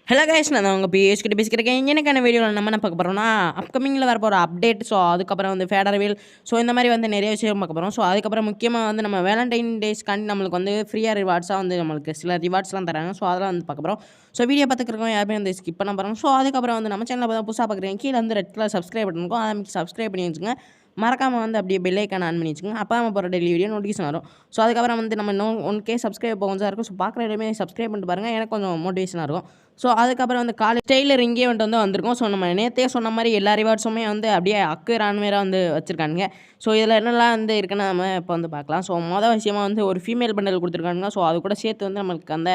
Hello guys, நான் உங்கள் பேசிக்கிட்டு பேசிக்கிறேன். எனக்கான வீடியோவில் நம்ம என்ன பார்க்க போகிறோம்னா, அப்கமிங்கில் வரப்போகிற அப்டேட். ஸோ அதுக்கப்புறம் வந்து ஃபேடர் வீல். ஸோ இந்த மாதிரி வந்து நிறைய விஷயம் பார்க்க போகிறோம். ஸோ அதுக்கப்புறம் முக்கியமாக வந்து நம்ம வேலண்டைன் டேஸ்க்காண்டி நம்மளுக்கு வந்து ஃப்ரீயாக ரிவார்ட்ஸாக வந்து நம்மளுக்கு சில ரிவார்ட்ஸ்லாம் தராங்க. ஸோ அதெல்லாம் வந்து பார்க்க போகிறோம். ஸோ வீடியோ பார்த்துக்கிறோம் யாருமே வந்து ஸ்கிப் பண்ண போகிறோம். ஸோ அதுக்கப்புறம் வந்து நம்ம சேனலில் பார்த்தா புதுசாக பார்க்குறீங்க, கீழே வந்து ரெட் கலர் சப்ஸ்கிரைப் பண்ணிருக்கோம். அதை சப்ஸ்கிரைப் பண்ணி வச்சுங்க. மறக்காமல் வந்து அப்படியே பெல் ஐக்கான ஆன் பண்ணி வச்சுங்க. அப்போ நம்ம போகிற டெய்லி வீடியோ நோட்டிஃபிகேஷன் வரும். ஸோ அதுக்கப்புறம் வந்து நம்ம இன்னும் 1K சப்ஸ்கிரைப் கொஞ்சம் இருக்கும். ஸோ பார்க்குற எல்லாமே சப்ஸ்கிரைப் பண்ணிட்டு பாருங்கள், எனக்கு கொஞ்சம் மோட்டிவேஷனாக இருக்கும். ஸோ அதுக்கப்புறம் வந்து காலேஜ் டெய்லர் இங்கே வந்து வந்திருக்கோம். ஸோ நம்ம நேற்றே சொன்ன மாதிரி எல்லா ரிவார்ட்ஸுமே வந்து அப்படியே அக்குரான்மேராக வந்து வச்சுருக்கானுங்க. ஸோ இதில் என்னெல்லாம் வந்து இருக்குன்னு நம்ம இப்போ வந்து பார்க்கலாம். ஸோ மொதல் விஷயமா வந்து ஒரு ஃபீமேல் பண்டல் கொடுத்துருக்கானுங்க. ஸோ அது கூட சேர்த்து வந்து நம்மளுக்கு அந்த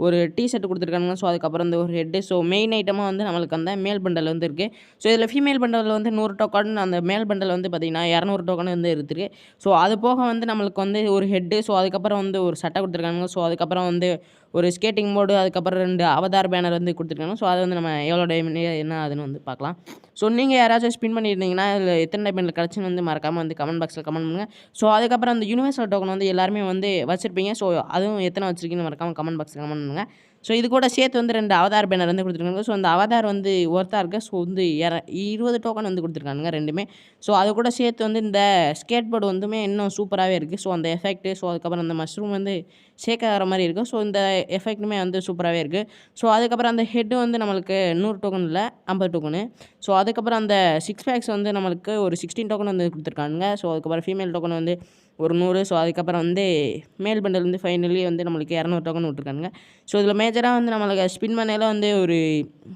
ஒரு ஷர்ட் கொடுத்துருக்கானுங்க. ஸோ அதுக்கப்புறம் வந்து ஒரு ஹெட்டு. ஸோ மெயின் ஐட்டமாக வந்து நம்மளுக்கு அந்த மேல் பண்டல் வந்து இருக்குது. ஸோ இதில் ஃபீமேல் பண்டல் வந்து 100 டோக்கன், அந்த மேல் பண்டல் வந்து பார்த்திங்கன்னா 200 டோக்கன் வந்து இருக்குது. ஸோ அது போக வந்து நம்மளுக்கு வந்து ஒரு ஹெட்டு. ஸோ அதுக்கப்புறம் வந்து ஒரு சட்டை கொடுத்துருக்கானுங்க. ஸோ அதுக்கப்புறம் வந்து ஒரு ஸ்கேட்டிங் போர்டு, அதுக்கப்புறம் 2 அவதார் பேனர் வந்து கொடுத்துருக்காங்க. ஸோ அது வந்து நம்ம எவ்வளோ டைமண்ட் என்ன அதுன்னு வந்து பார்க்கலாம். ஸோ நீங்கள் யாராச்சும் ஸ்பின் பண்ணியிருந்தீங்கன்னா இதில் எத்தனை டைமண்ட் கிடச்சுன்னு வந்து மறக்காமல் வந்து கமெண்ட் பாக்ஸில் கமெண்ட் பண்ணுங்கள். ஸோ அதுக்கப்புறம் அந்த யூனிவர்சல் டோக்கன் வந்து எல்லாருமே வந்து வச்சுருப்பீங்க. ஸோ அதுவும் எத்தனை வச்சுருக்கீங்கன்னு மறக்காமல் கமெண்ட் பாக்ஸில் கமெண்ட் பண்ணுங்கள். ஸோ இது கூட சேர்த்து வந்து 2 அவதார் பேனர் வந்து கொடுத்துருக்காங்க. ஸோ அந்த அவதார் வந்து ஒர்த்தாக இருக்குது. ஸோ வந்து 20 டோக்கன் வந்து கொடுத்துருக்கானுங்க ரெண்டுமே. ஸோ அது கூட சேர்த்து வந்து இந்த ஸ்கேட் போர்டு வந்துமே இன்னும் சூப்பராகவே இருக்குது. ஸோ அந்த எஃபெக்ட்டு, ஸோ அதுக்கப்புறம் அந்த மஷ்ரூம் வந்து ஷேக் ஆகிற மாதிரி இருக்குது. ஸோ இந்த எஃபெக்ட்டுமே வந்து சூப்பராகவே இருக்குது. ஸோ அதுக்கப்புறம் அந்த ஹெட்டு வந்து நம்மளுக்கு 100 டோக்கன் இல்லை, 50 டோக்கனு. ஸோ அதுக்கப்புறம் அந்த 6 பேக்ஸ் வந்து நம்மளுக்கு ஒரு 16 டோக்கன் வந்து கொடுத்துருக்காங்க. ஸோ அதுக்கப்புறம் ஃபீமேல் டோக்கன் வந்து ஒரு 100. ஸோ அதுக்கப்புறம் வந்து மேல் பண்டல் வந்து ஃபைனலி வந்து நம்மளுக்கு 200 டோக்கன் விட்டுருக்காங்க. ஸோ இதில் மேஜராக வந்து நம்மளுக்கு ஸ்பின் பண்ணையில் வந்து ஒரு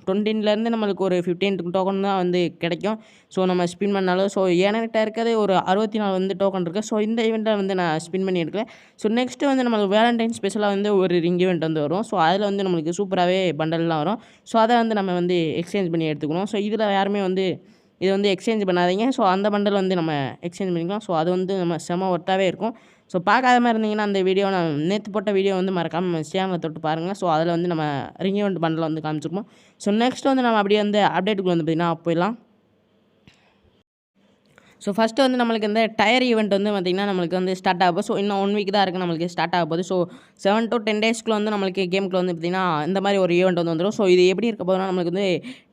20லேருந்து நம்மளுக்கு ஒரு 15 டோக்கன் தான் வந்து கிடைக்கும். ஸோ நம்ம ஸ்பின் பண்ணாலும். ஸோ என்கிட்ட இருக்கிறது ஒரு 64 வந்து டோக்கன் இருக்குது. ஸோ இந்த ஈவெண்ட்டில் வந்து நான் ஸ்பின் பண்ணி எடுக்கல. ஸோ நெக்ஸ்ட்டு வந்து நம்மளுக்கு வேலண்டைன் ஸ்பெஷலாக வந்து ஒரு ரிங் ஈவெண்ட் வந்து வரும். ஸோ அதில் வந்து நம்மளுக்கு சூப்பராகவே பண்டல்லாம் வரும். ஸோ அதை வந்து நம்ம வந்து எக்ஸ்சேஞ்ச் பண்ணி எடுத்துக்கணும். ஸோ இதில் யாருமே வந்து இதை வந்து எக்ஸ்சேஞ்ச் பண்ணாதீங்க. ஸோ அந்த பண்டல் வந்து நம்ம எக்ஸ்சேஞ்ச் பண்ணிக்கலாம். ஸோ அது வந்து நம்ம செம ஒர்த்தாகவே இருக்கும். ஸோ பார்க்காத மாதிரி இருந்தீங்கன்னா அந்த வீடியோ நான் நேற்று போட்ட வீடியோ வந்து மறக்காமல் சேனலை தொட்டு பாருங்கள். ஸோ அதில் வந்து நம்ம ரிங் ஈவெண்ட் பண்டலை வந்து காமிச்சிருப்போம். ஸோ நெக்ஸ்ட் வந்து நம்ம அப்படியே வந்து அப்டேட்டுக்குள்ள வந்து பார்த்திங்கன்னா போயிடலாம். ஸோ ஃபஸ்ட்டு வந்து நம்மளுக்கு இந்த டயர் ஈவெண்ட் வந்து பார்த்திங்கன்னா நம்மளுக்கு வந்து ஸ்டார்ட் ஆகும். ஸோ இன்னும் 1 வீக் தான் இருக்குது நம்மளுக்கு ஸ்டார்ட் ஆக போகுது. ஸோ 7 to 10 டேஸ்க்குள்ள வந்து நம்மளுக்கு கேமுக்குள்ள வந்து பார்த்திங்கன்னா இந்த மாதிரி ஒரு ஈவெண்ட் வந்து வந்துடும். ஸோ இது எப்படி இருக்க போதுன்னா நம்மளுக்கு வந்து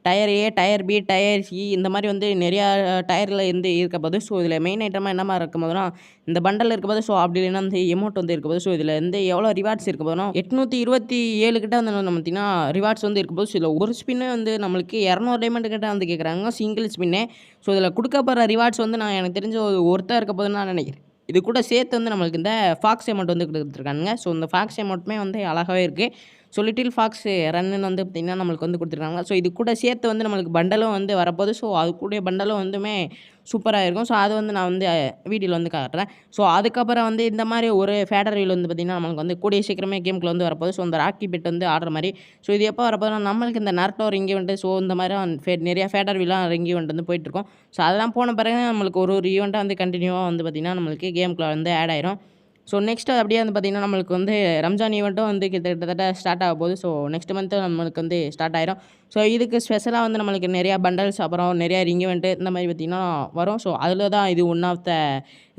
டயர் ஏ, டயர் பி, டயர் சி இந்த மாதிரி வந்து நிறையா டயரில் இருந்து இருக்க போது. ஸோ இதில் மெயின் ஐட்டமாக என்ன மாதிரி இருக்கும் போதுனா இந்த பண்டல் இருக்க போது. ஸோ அப்படி இல்லைன்னா வந்து எமௌண்ட் வந்து இருக்க போது. ஸோ இதில் வந்து எவ்வளோ ரிவார்ட்ஸ் இருக்க போதுனா 827 கிட்ட வந்து நம்ம பார்த்திங்கன்னா ரிவார்ட்ஸ் வந்து இருக்க போது. ஸோ இதில் ஒரு ஸ்பின்னு வந்து நம்மளுக்கு 200 டைமண்ட் கிட்ட வந்து கேட்குறாங்க, சிங்கிள் ஸ்பின்னே. ஸோ இதில் கொடுக்கப்படுற ரிவார்ட்ஸ் வந்து நான் எனக்கு தெரிஞ்ச ஒருத்தா இருக்க போதுன்னு நான் நினைக்கிறேன். இது கூட சேர்த்து வந்து நம்மளுக்கு இந்த ஃபாக்ஸ் அமௌண்ட் வந்து கொடுத்துருக்காங்க. ஸோ இந்த ஃபாக்ஸ் அமௌண்ட்டுமே வந்து அழகாகவே இருக்குது. ஸோ லிட்டில் ஃபாக்ஸ் ரன்னு வந்து பார்த்திங்கன்னா நம்மளுக்கு வந்து கொடுத்துருக்காங்க. ஸோ இது கூட சேர்த்து வந்து நம்மளுக்கு பண்டலும் வந்து வரப்போகுது. ஸோ அது கூட பண்டலும் வந்துமே சூப்பராக இருக்கும். ஸோ அது வந்து நான் வந்து வீடியோவில் வந்து காட்டுறேன். ஸோ அதுக்கப்புறம் வந்து இந்த மாதிரி ஒரு ஃபேடர் வீல் வந்து பார்த்திங்கன்னா நம்மளுக்கு வந்து கூடிய சீக்கிரமே கேமுக்குள்ள வந்து வரப்போகுது. ஸோ இந்த ராக்கி பெட் வந்து ஆடுற மாதிரி. ஸோ இது எப்போ வரப்போதுனா நம்மளுக்கு இந்த நருட்டோ ரிங் ஈவெண்ட், ஸோ இந்த மாதிரி நிறையா ஃபேடர் வீலாம் ரிங் ஈவெண்ட் வந்து போயிட்டுருக்கும். ஸோ அதெல்லாம் போன பிறகு நம்மளுக்கு ஒரு ஈவெண்ட்டாக வந்து கண்டினியூவாக வந்து பார்த்திங்கன்னா நம்மளுக்கு கேமுக்குள்ள வந்து ஆட் ஆயிரும். ஸோ நெக்ஸ்ட்டு அப்படியே வந்து பார்த்திங்கன்னா நம்மளுக்கு வந்து ரம்ஜான் ஈவெண்ட்டும் வந்து கிட்டத்தட்ட ஸ்டார்ட் ஆக போகுது. ஸோ நெக்ஸ்ட் மந்த்து நம்மளுக்கு வந்து ஸ்டார்ட் ஆயிரும். ஸோ இதுக்கு ஸ்பெஷலாக வந்து நம்மளுக்கு நிறையா பண்டல்ஸ், அப்புறம் நிறையா ரிங் ஈவெண்ட்டு இந்த மாதிரி பார்த்திங்கன்னா வரும். ஸோ அதில் தான் இது ஒன் ஆஃப் த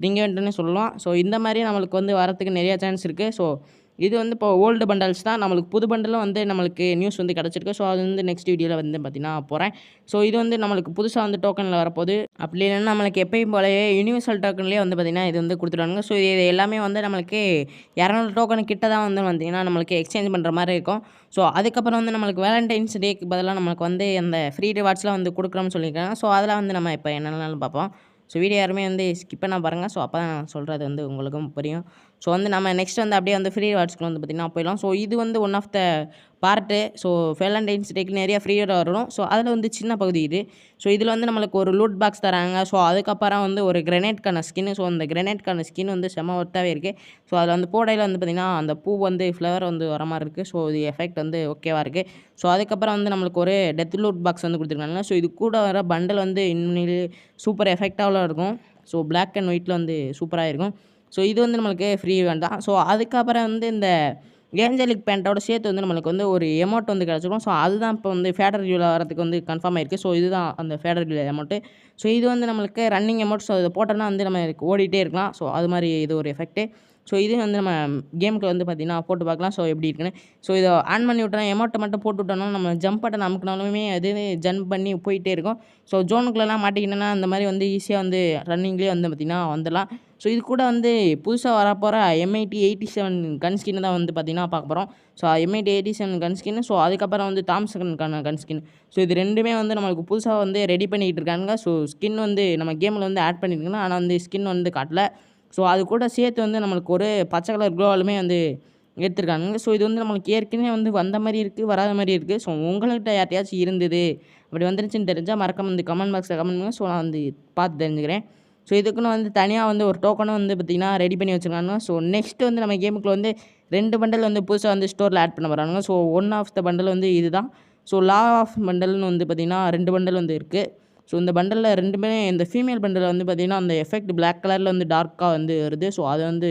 ரிங் ஈவெண்ட்டுன்னு சொல்லலாம். ஸோ இந்த மாதிரி நம்மளுக்கு வந்து வரத்துக்கு நிறையா சான்ஸ் இருக்குது. ஸோ இது வந்து இப்போ ஓல்டு பண்டல்ஸ் தான். நம்மளுக்கு புது பண்டலும் வந்து நம்மளுக்கு நியூஸ் வந்து கிடச்சிருக்கு. ஸோ அது வந்து நெக்ஸ்ட் வீடியோவில் வந்து பார்த்திங்கன்னா போகிறேன். ஸோ இது வந்து நம்மளுக்கு புதுசாக வந்து டோக்கனில் வரப்போகுது. அப்படி இல்லைன்னா நம்மளுக்கு எப்பயும் போலவே யூனிவர்சல் டோக்கன்லேயே வந்து பார்த்திங்கன்னா இது வந்து கொடுத்துருவாங்க. ஸோ இது எல்லாமே வந்து நம்மளுக்கு 200 டோக்கன் கிட்ட தான் வந்து பார்த்திங்கன்னா நம்மளுக்கு எக்ஸ்சேஞ்ச் பண்ணுற மாதிரி இருக்கும். ஸோ அதுக்கப்புறம் வந்து நம்மளுக்கு வேலண்டைன்ஸ் டேக்கு பதிலாக நம்மளுக்கு வந்து அந்த ஃப்ரீ ரிவார்ட்ஸ்லாம் வந்து கொடுக்குறோம்னு சொல்லியிருக்காங்க. ஸோ அதெல்லாம் வந்து நம்ம இப்போ என்னென்னாலும் பார்ப்போம். ஸோ வீடியோ யாருமே வந்து ஸ்கிப் பண்ண பாருங்கள். ஸோ அப்போ தான் நான் சொல்கிறது வந்து உங்களுக்கும் புரியும். ஸோ வந்து நம்ம நெக்ஸ்ட் வந்து அப்படியே வந்து ஃப்ரீ ரிவார்ட்ஸ்க்கு வந்து பார்த்திங்கன்னா போயிடலாம். ஸோ இது வந்து one of the part. So Valentine's டேக்கு நிறையா ஃப்ரீயாக வரும். ஸோ அதில் வந்து சின்ன பகுதி இது. ஸோ இதில் வந்து நம்மளுக்கு ஒரு லூட் பாக்ஸ் தராங்க. ஸோ அதுக்கப்புறம் வந்து ஒரு கிரெனேட்கான ஸ்கின்னு. ஸோ அந்த கிரெனேட்கான ஸ்கின் வந்து செம ஒர்த்தாகவே இருக்குது. ஸோ அதில் வந்து போடையில் வந்து பார்த்திங்கன்னா அந்த பூ வந்து ஃப்ளவர் வந்து வர மாதிரி இருக்குது. ஸோ இது எஃபெக்ட் வந்து ஓகேவாக இருக்குது. ஸோ அதுக்கப்புறம் வந்து நம்மளுக்கு ஒரு டெத் லூட் பாக்ஸ் வந்து கொடுத்துருக்காங்க. ஸோ இது கூட வர பண்டல் வந்து இன்னும் சூப்பர் எஃபெக்டாகவும் இருக்கும். ஸோ பிளாக் அண்ட் ஒயிட்டில் வந்து சூப்பராக இருக்கும். ஸோ இது வந்து நம்மளுக்கு ஃப்ரீ ஈவெண்ட் தான். ஸோ அதுக்கப்புறம் வந்து இந்த ஏஞ்சலிக் பேண்ட்டோட சேர்த்து வந்து நம்மளுக்கு வந்து ஒரு எமௌண்ட் வந்து கிடச்சிரும். ஸோ அதுதான் இப்போ வந்து ஃபேடர் வியூவில் வரதுக்கு வந்து கன்ஃபார்ம் ஆயிருக்கு. ஸோ இதுதான் அந்த ஃபேடர் வியூ எமௌண்ட்டு. ஸோ இது வந்து நம்மளுக்கு ரன்னிங் எமௌண்ட். ஸோ இதை போட்டோன்னா வந்து நம்ம ஓடிட்டே இருக்கலாம். ஸோ அது மாதிரி இது ஒரு எஃபெக்ட்டு. ஸோ இது வந்து நம்ம கேமுக்கு வந்து பார்த்திங்கன்னா போட்டு பார்க்கலாம். ஸோ எப்படி இருக்குன்னு. ஸோ இதை ஆன் பண்ணி விட்டோன்னா எமௌண்ட்டை மட்டும் போட்டு விட்டோம்னா நம்ம ஜம்ப் பட்டன் அமுக்குனாலுமே அது ஜம்ப் பண்ணி போயிட்டே இருக்கும். ஸோ ஜோனுக்குள்ளலாம் மாட்டிக்கிட்டோன்னா அந்த மாதிரி வந்து ஈஸியாக வந்து ரன்னிங்லேயே வந்து பார்த்திங்கன்னா வந்துடலாம். ஸோ இது கூட வந்து புதுசாக வரப்போகிற M8087 கன் ஸ்கின்னு தான் வந்து பார்த்திங்கன்னா பார்க்க போகிறோம். ஸோ M8087 கன் ஸ்கின்னு, ஸோ அதுக்கப்புறம் வந்து தாம்சனுக்கான கன் ஸ்கின். ஸோ இது ரெண்டுமே வந்து நம்மளுக்கு புதுசாக வந்து ரெடி பண்ணிக்கிட்டு இருக்காங்க. ஸோ ஸ்கின் வந்து நம்ம கேமில் வந்து ஆட் பண்ணியிருக்காங்க. ஆனால் வந்து ஸ்கின் வந்து காட்டல. ஸோ அது கூட சேர்த்து வந்து நம்மளுக்கு ஒரு பச்சை கலர் க்ளோவாலுமே வந்து எடுத்துருக்காங்க. ஸோ இது வந்து நம்மளுக்கு ஏற்கனவே வந்து வந்த மாதிரி இருக்குது, வராத மாதிரி இருக்குது. ஸோ உங்கள்கிட்ட யார்ட்டையாச்சும் இருந்தது அப்படி வந்துருச்சுன்னு தெரிஞ்சால் மறக்காம வந்து கமெண்ட் பாக்ஸில் கமெண்ட் பண்ணுங்கள். ஸோ நான் வந்து பார்த்து தெரிஞ்சுக்கிறேன். ஸோ இதுக்குன்னு வந்து தனியாக வந்து ஒரு டோக்கனும் வந்து பார்த்திங்கன்னா ரெடி பண்ணி வச்சுருக்காங்க. ஸோ நெக்ஸ்ட்டு வந்து நம்ம கேமுக்குள்ள வந்து 2 பண்டல் வந்து புதுசாக வந்து ஸ்டோரில் ஆட் பண்ண போகிறாங்க. So one of the bundle வந்து இது தான். ஸோ லா ஆஃப் பண்டல்னு வந்து பார்த்திங்கன்னா 2 பண்டல் வந்து இருக்குது. ஸோ இந்த பண்டலில் 2மே இந்த ஃபீமேல் பண்டலில் வந்து பார்த்திங்கன்னா அந்த எஃபெக்ட் பிளாக் கலரில் வந்து டார்க்காக வந்து வருது. ஸோ அது வந்து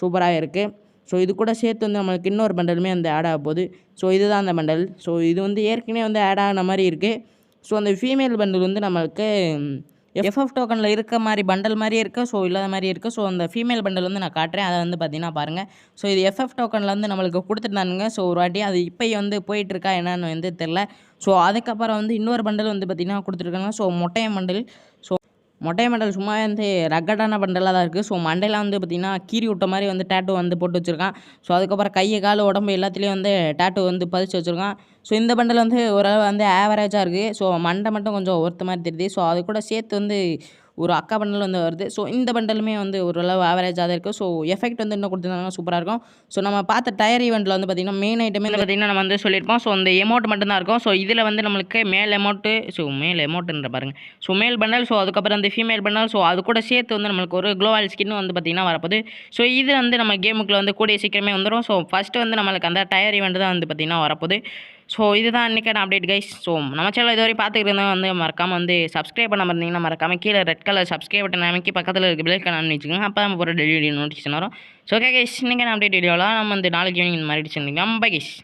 சூப்பராக இருக்குது. ஸோ இது கூட சேர்த்து வந்து நம்மளுக்கு இன்னொரு பண்டலுமே வந்து ஆட் ஆக போகுது. ஸோ இதுதான் அந்த பண்டல். ஸோ இது வந்து ஏற்கனவே வந்து ஆட் ஆன மாதிரி இருக்குது. ஸோ அந்த ஃபீமேல் பண்டல் வந்து நம்மளுக்கு எஃப்எஃப் டோக்கனில் இருக்க மாதிரி பண்டல் மாதிரி இருக்குது. ஸோ இல்லாத மாதிரி இருக்குது. ஸோ அந்த ஃபீமேல் பண்டல் வந்து நான் காட்டுறேன். அதை வந்து பார்த்திங்கன்னா பாருங்கள். ஸோ இது எஃப்எஃப் டோக்கனில் வந்து நம்மளுக்கு கொடுத்துட்டானுங்க. ஸோ ஒரு வாட்டி அது இப்போ வந்து போயிட்டுருக்கா என்னன்னு வந்து தெரில. ஸோ அதுக்கப்புறம் வந்து இன்னொரு பண்டல் வந்து பார்த்திங்கன்னா கொடுத்துருக்காங்க. So மொட்டையம் bundle. ஸோ மொட்டை மண்டல் சும்மா வந்து ரக்கடான பண்டலாக தான் இருக்குது. ஸோ மண்டையில் வந்து பார்த்திங்கன்னா கீறி விட்ட மாதிரி வந்து டேட்டூ வந்து போட்டு வச்சுருக்கான். ஸோ அதுக்கப்புறம் கை கால் உடம்பு எல்லாத்துலேயும் வந்து டேட்டூ வந்து பதிச்சு வச்சுருக்கான். ஸோ இந்த பண்டல் வந்து ஓரளவு வந்து ஆவரேஜாக இருக்குது. ஸோ மண்டை மட்டும் கொஞ்சம் ஒருத்த மாதிரி தெரியுது. ஸோ அது கூட சேர்த்து வந்து ஒரு அக்கா பண்டல் வந்து வருது. ஸோ இந்த பண்டலுமே வந்து ஓரளவு ஆவரேஜாக தான் இருக்குது. ஸோ எஃபெக்ட் வந்து இன்னும் கொடுத்துருந்தாங்கன்னா சூப்பராக இருக்கும். ஸோ நம்ம பார்த்த டயர் ஈவெண்ட்டில் வந்து பார்த்திங்கன்னா மெயின் ஐட்டமே பார்த்திங்கன்னா நம்ம வந்து சொல்லியிருப்போம். ஸோ இந்த எமௌண்ட் மட்டும்தான் இருக்கும். ஸோ இதில் வந்து நம்மளுக்கு மேல் எமௌண்ட்டு, ஸோ மேல் எமௌண்ட்டுன்ற பாருங்கள். ஸோ மேல் பண்டல், ஸோ அதுக்கப்புறம் அந்த ஃபீமேல் பண்டல், ஸோ அது கூட சேர்த்து வந்து நம்மளுக்கு ஒரு க்ளோவால் ஸ்கின் வந்து பார்த்திங்கன்னா வரப்போகுது. ஸோ இது வந்து நம்ம கேமுக்குள்ள வந்து கூடிய சீக்கிரமே வந்துடும். ஸோ ஃபஸ்ட்டு வந்து நம்மளுக்கு அந்த டயர் ஈவெண்ட் தான் வந்து பார்த்திங்கன்னா வரப்போகுது. ஸோ இதுதான் இன்றைக்கான அப்டேட் கைஸ். ஸோ நம்ம சேனல் இதுவரை பார்த்துக்கிட்டு வந்து மறக்காமல் வந்து சப்ஸ்கிரைப் பண்ணாமல் இருந்தீங்கன்னா மறக்காமல் கீழே ரெட் கலர் சப்ஸ்கிரைப் பட்டன் அமைக்கி பக்கத்தில் இருக்க பெல் ஐக்கான் வச்சுக்கோங்க. அப்போ நம்ம போகிற டெலிவரி நோட்டிஃபிகேஷன் வரும். ஸோ ஓகே கைஸ், இன்றைக்கான அப்டேட் வீடியோவில் நம்ம வந்து நாளைக்கு ஈவினிங் இந்த மாதிரி செஞ்சுக்கலாம். Bye guys.